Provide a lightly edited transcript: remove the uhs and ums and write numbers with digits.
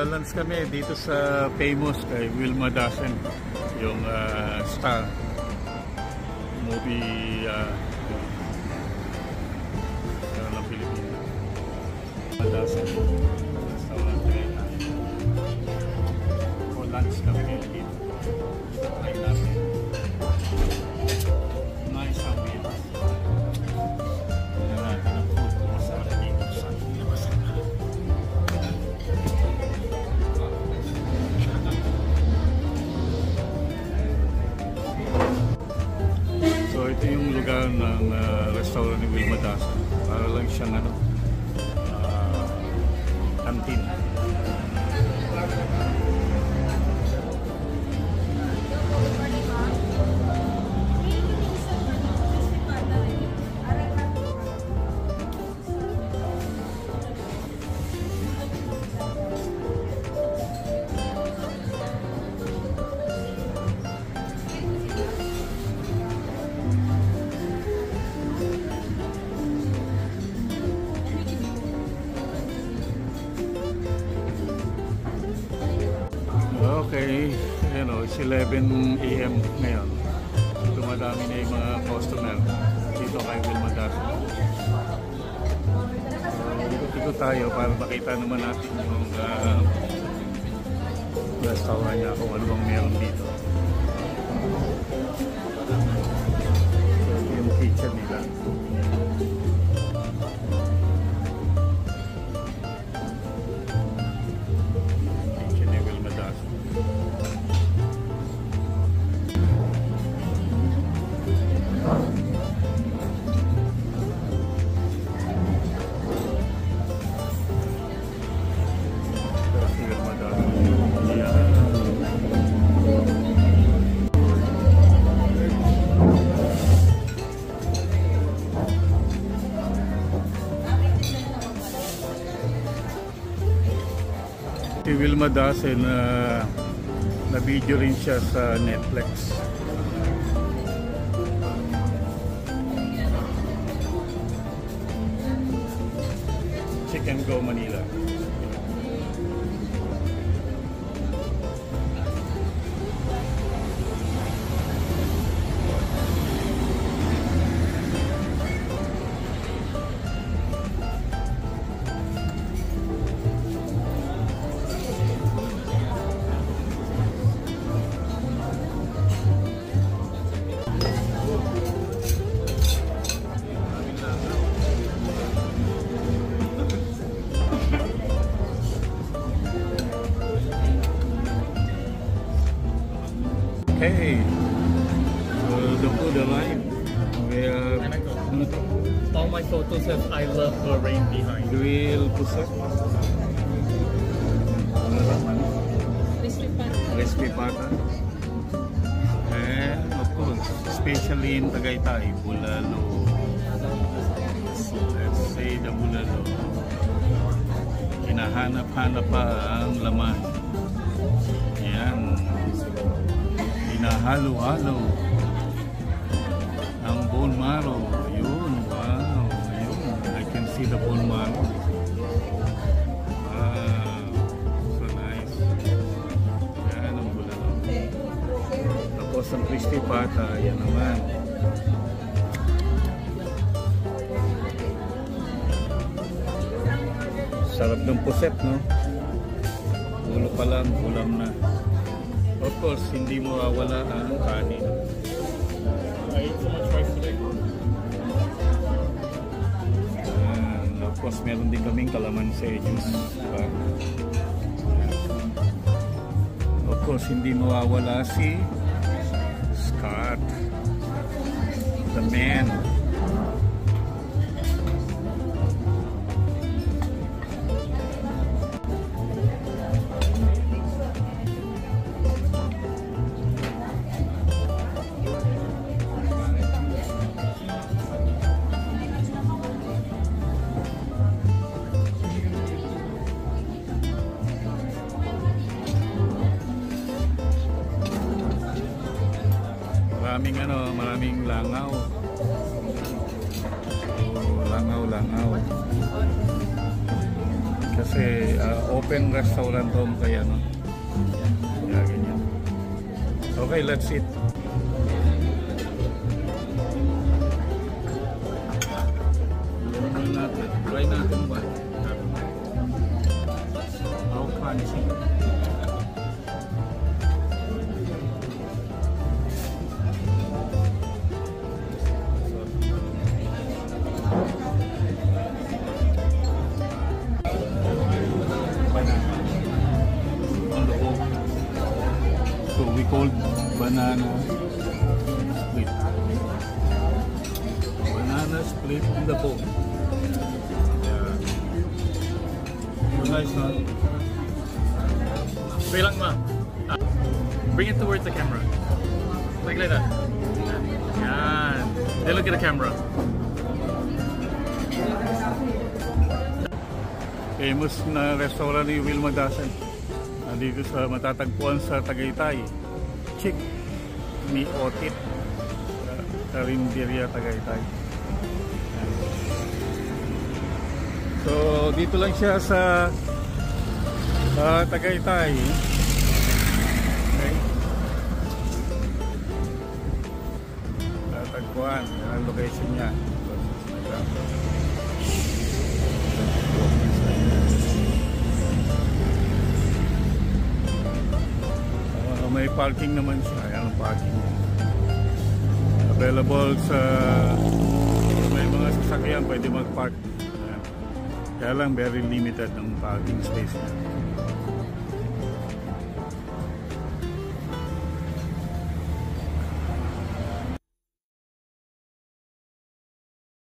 Maglalunch kami dito sa famous kay Wilma Dasen, yung star movie ng Pilipinas. Wilma Dasen restaurant for lunch kami dito. Try natin. Nice ambience. Tingnan natin ang food kung masarap dito sa labas. So ito yung lugar ng restaurant ni Wilma Dasen. Para lang siyang canteen. Okay, it's 11 AM ngayon. Dumadami na yung mga customer dito kay Wilma Dasen. Ikot-ikot tayo para makita naman natin yung restaurant niya kung ano bang meron dito. Ito yung kitchen nila. Si Wilma Dasen na video rin siya sa Netflix. Chicken Go Manila. Hey, the food arrived. All my photos have I love the rain behind. Grill pusat. Crispy pata. And of course, especially in Tagaytay, bulalo. So let's say the bulalo. Hinahanap-hanap pa ang laman. Yan. Hinahalo-halo ang bone marrow. Yun, wow. Yun. I can see the bone marrow. Wow. So nice. Yan ang bulalo. Tapos ang crispy pata. Yan naman. Sarap ng puset, no? Ulo pa lang, ulam na. Of course, hindi mo mawawala ang kanin. I ate so much rice today. And of course, meron din kaming kalamansi juice. Diba? Of course, hindi mawawala si Scott, the man. Maraming langaw. So, langaw. Kasi open restaurant home kaya no. Kaya ganyan. Okay, let's eat. Try natin ba? How crunchy. So we called banana split. Banana split in the bowl. Yeah. So nice, no? Wait lang, ma. Bring it towards the camera. Like that. Yan. Then look at the camera. Famous na restaurant ni Wilma Dasen. Dito sa matatagpuan sa Tagaytay. Chick ni Otit. Karinderya Tagaytay. So dito lang siya sa Tagaytay. Okay. Matatagpuan ang location niya. May parking naman siya. Ayan ang parking niya. Available sa may mga sasakyan pwede mag-park. Ayan. Kaya lang very limited ang parking space niya.